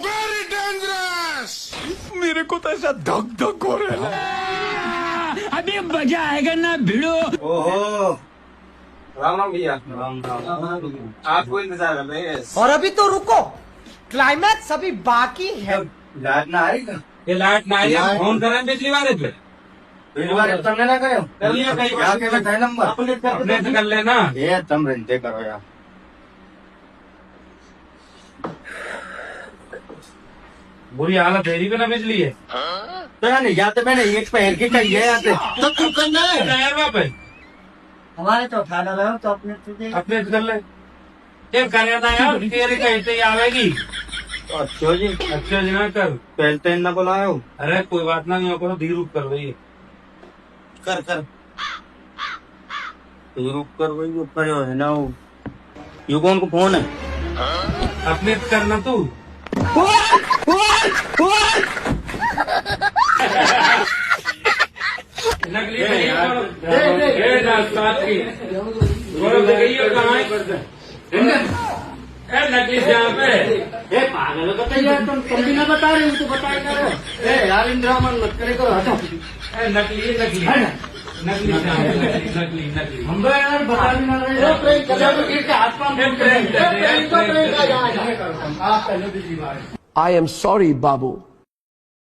Very dangerous. मेरे को तो ऐसा धक धक हो रहा है। अभी मजा आएगा ना भिड़ो। ओहो, राम राम भैया। राम राम। आपको इंतजार कर रहे हैं। और अभी तो रुको, क्लाइमैक्स अभी बाकी है। लाइट ना आएगा। ये लाइट ना आई फोन करें पिछली बार पे पिछली बार तुमने ना करे कर लिया कई बार के बैठा नंबर अपने से कर लेना। ये तुम रंते करो यार। बुरी हालत है भी ना बिजली है तो यार नहीं जाते, मैंने एक पैर की चाहिए आते तो तू करना है टायर वहाँ पे हमारे तो उठा रहे हो तो अपने अपने से कर ले ये करे ना यार तेरे कहते ही आवेगी। अच्छा जी, अच्छा जी ना कर पहले तो ना बुलायो। अरे कोई बात ना नहीं करो धीरे कर भैया कर कर तू रुक कर वही ऊपर है ना वो। यू कौन को फोन है? अपने से करना तू नकली नकली जहाँ पे पागल बताइए तुम भी ना बता रहे हो तो बताए करो। यार इंद्रामन मत करे करो, हटो। नकली नकली नकली नकली नकली हम यार बता भी ना रहे I am sorry, Babu.